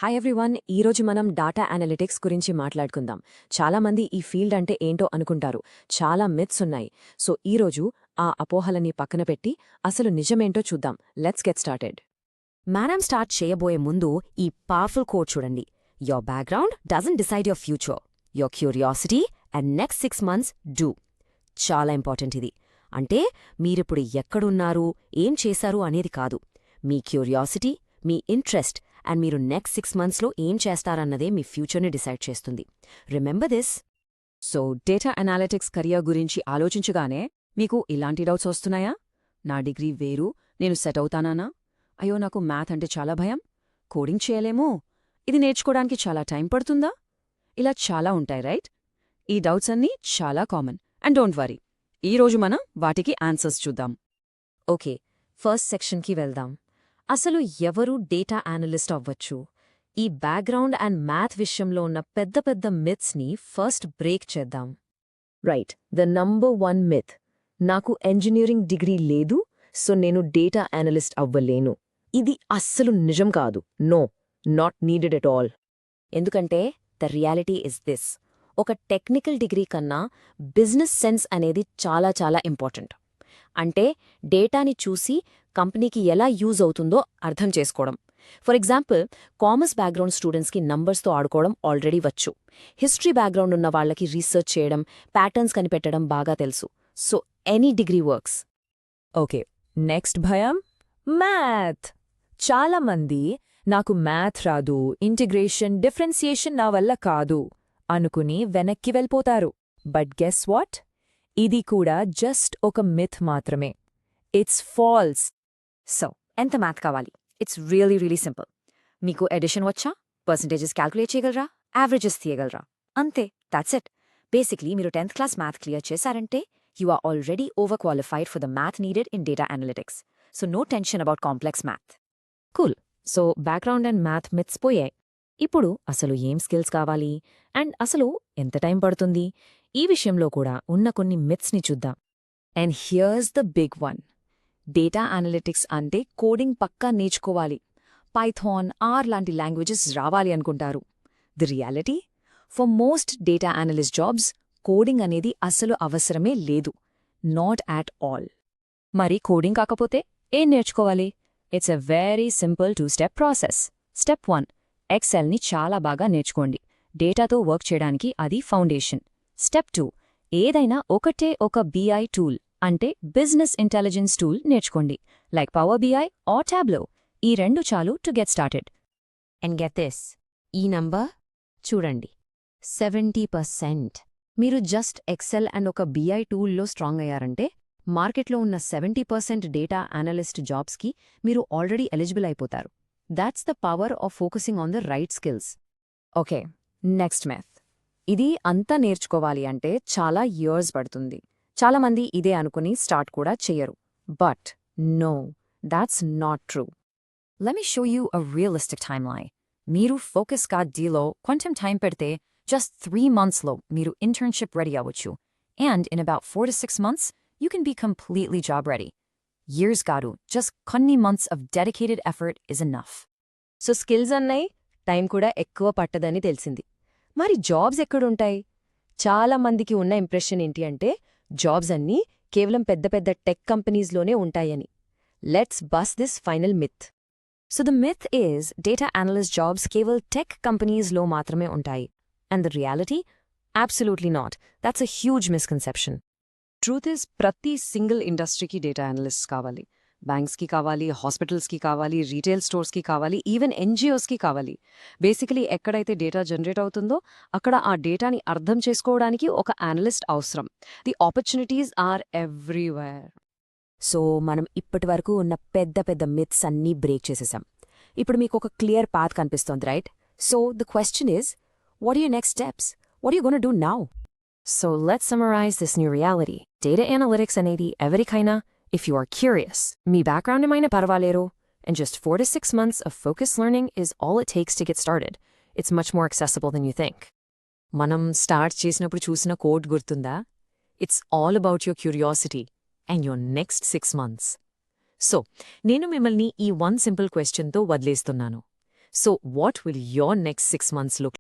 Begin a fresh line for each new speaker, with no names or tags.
Hi everyone, ఈరోజు మనం data analytics గురించి మాట్లాడుకుందాం. చాలామంది ఈ ఫీల్డ్ అంటే ఏంటో అనుకుంటారు. చాలా మిత్స్ ఉన్నాయి. సో ఈరోజు ఆ అపోహలని పక్కన పెట్టి అసలు నిజమేంటో చూద్దాం. Let's get started.
మనం స్టార్ట్ చేయబోయే ముందు ఈ పవర్ఫుల్ కోడ్ చూడండి. Your background doesn't decide your future. Your curiosity and next 6 months do. చాలా ఇంపార్టెంట్ ఇది. అంటే మీరిప్పుడు ఎక్కడున్నారు, ఏం చేశారు అనేది కాదు. మీ క్యూరియాసిటీ, మీ ఇంట్రెస్ట్ అండ్ మీరు నెక్స్ట్ 6 monthsలో ఏం చేస్తారన్నదే మీ ఫ్యూచర్ని డిసైడ్ చేస్తుంది. Remember this.
So data analytics career గురించి ఆలోచించగానే మీకు ఇలాంటి డౌట్స్ వస్తున్నాయా? నా డిగ్రీ వేరు, నేను సెట్ అవుతానా? అయ్యో, నాకు మ్యాథ్ అంటే చాలా భయం, కోడింగ్ చేయలేమో, ఇది నేర్చుకోవడానికి చాలా టైం పడుతుందా? ఇలా చాలా ఉంటాయి, రైట్? ఈ డౌట్స్ అన్నీ చాలా కామన్. అండ్ డోంట్ వరీ, ఈరోజు మనం వాటికి ఆన్సర్స్ చూద్దాం. ఓకే, ఫస్ట్ సెక్షన్కి వెళ్దాం. అసలు ఎవరు డేటా అనలిస్ట్ అవ్వచ్చు? ఈ బ్యాక్గ్రౌండ్ అండ్ మ్యాథ్ విషయంలో ఉన్న పెద్ద పెద్ద మిత్స్ని ఫస్ట్ బ్రేక్ చేద్దాం. రైట్, ద నంబర్ 1 మిత్, నాకు ఇంజనీరింగ్ డిగ్రీ లేదు, సో నేను డేటా అనలిస్ట్ అవ్వలేను. ఇది అస్సలు నిజం కాదు. No, not needed at all.
ఎందుకంటే ద రియాలిటీ ఇస్ దిస్. ఒక టెక్నికల్ డిగ్రీ కన్నా బిజినెస్ సెన్స్ అనేది చాలా చాలా ఇంపార్టెంట్. అంటే డేటాని చూసి కంపెనీకి ఎలా యూజ్ అవుతుందో అర్థం చేసుకోవడం. ఫర్ ఎగ్జాంపుల్, కామర్స్ బ్యాక్గ్రౌండ్ స్టూడెంట్స్కి నంబర్స్తో ఆడుకోవడం ఆల్రెడీ వచ్చు. హిస్టరీ బ్యాక్గ్రౌండ్ ఉన్న వాళ్లకి రీసెర్చ్ చేయడం, ప్యాటర్న్స్ కనిపెట్టడం బాగా తెలుసు. So any degree works.
Okay, next భయం మ్యాథ్. చాలామంది నాకు మ్యాథ్ రాదు, ఇంటిగ్రేషన్, డిఫరెన్సియేషన్ నా వల్ల కాదు అనుకుని వెనక్కి వెళ్ళిపోతారు. But guess what? ఇది కూడా జస్ట్ ఒక మిత్ మాత్రమే. It's false.
సో ఎంత మ్యాథ్ కావాలి? It's really really simple. మీకు ఎడిషన్ వచ్చా? పర్సంటేజెస్ క్యాల్కులేట్ చేయగలరా? యావరేజెస్ తీయగలరా? అంతే, దాట్స్ ఇట్. బేసిక్లీ మీరు 10th క్లాస్ మ్యాథ్ క్లియర్ చేశారంటే you are already over qualified for the math needed in data analytics. So no tension about complex math.
Cool. So background and math myths పోయాయి. ఇప్పుడు అసలు ఏం skills కావాలి and అసలు ఎంత time పడుతుంది, ఈ విషయంలో కూడా ఉన్న కొన్ని మిత్స్ని చూద్దాం. And here's the big one. Data analytics అంటే కోడింగ్ పక్కా నేర్చుకోవాలి, పైథాన్, ఆర్ లాంటి లాంగ్వేజెస్ రావాలి అనుకుంటారు. The reality? For most data analyst jobs coding అనేది అస్సలు అవసరమే లేదు. Not at all. మరి కోడింగ్ కాకపోతే ఏం నేర్చుకోవాలి? It's a very simple 2-step process. Step 1, ఎక్సెల్ని చాలా బాగా నేర్చుకోండి. డేటాతో వర్క్ చేయడానికి అది ఫౌండేషన్. స్టెప్ 2, ఏదైనా ఒకటే ఒక BI టూల్ అంటే బిజినెస్ ఇంటెలిజెన్స్ టూల్ నేర్చుకోండి, లైక్ పవర్ BI ఆర్ టాబ్లో. ఈ 2 చాలు to get started.
And get this, ఈ నంబర్ చూడండి, 70%.
మీరు జస్ట్ ఎక్సెల్ అండ్ ఒక BI టూల్లో స్ట్రాంగ్ అయ్యారంటే మార్కెట్లో ఉన్న 70% డేటా అనలిస్ట్ జాబ్స్కి మీరు ఆల్రెడీ ఎలిజిబుల్ అయిపోతారు. That's the power of focusing on the right skills. Okay, next math. ఇది అంతా నేర్చుకోవాలి అంటే చాలా ఇయర్స్ పడుతుంది. చాలామంది ఇదే అనుకుని స్టార్ట్ కూడా చెయ్యరు. But no, that's not true. Let me show you a realistic timeline. మీరు ఫోకస్గా డీలో కొంచెం టైం పెడితే జస్ట్ 3 monthsలో మీరు ఇంటర్న్షిప్ రెడీ అవ్వచ్చు. And in about 4 to 6 months, you can be completely job ready. Years కాదు, just కొన్ని months of dedicated effort is enough. So skills అన్నాయి, టైం కూడా ఎక్కువ పట్టదని తెలిసింది. మరి జాబ్స్ ఎక్కడుంటాయి? చాలా మందికి ఉన్న ఇంప్రెషన్ ఏంటి అంటే జాబ్స్ అన్నీ కేవలం పెద్ద పెద్ద టెక్ కంపెనీస్లోనే ఉంటాయని. Let's bus this final myth. So the myth is data analyst jobs కేవలం టెక్ కంపెనీస్లో మాత్రమే ఉంటాయి. And the reality? Absolutely not. That's a huge misconception. Truth is ప్రతి సింగిల్ ఇండస్ట్రీకి డేటా అనలిస్ట్ కావాలి. బ్యాంక్స్కి కావాలి, హాస్పిటల్స్కి కావాలి, రీటైల్ స్టోర్స్కి కావాలి, ఈవెన్ NGOస్కి కావాలి. బేసికలీ ఎక్కడైతే డేటా జనరేట్ అవుతుందో అక్కడ ఆ డేటాని అర్థం చేసుకోవడానికి ఒక అనలిస్ట్ అవసరం. The opportunities are everywhere.
So మనం ఇప్పటివరకు ఉన్న పెద్ద పెద్ద మిత్స్ అన్నీ బ్రేక్ చేసేసాం. ఇప్పుడు మీకు ఒక క్లియర్ పాత్ కనిపిస్తోంది, right? So the question is, what are your next steps? What are you gonna do now?
So let's summarise this new reality. Data analytics అనేది ఎవరికైనా, if you are curious, మీ background ఏమైనా పర్వాలేరు, and just 4 to 6 months of focused learning is all it takes to get started. It's much more accessible than you think. మనం start చేసినప్పుడు చూసిన code గుర్తుందా? It's all about your curiosity and your next 6 months. So నేను మిమ్మల్ని ఈ 1 simple questionతో వదిలేస్తున్నాను. So what will your next 6 months look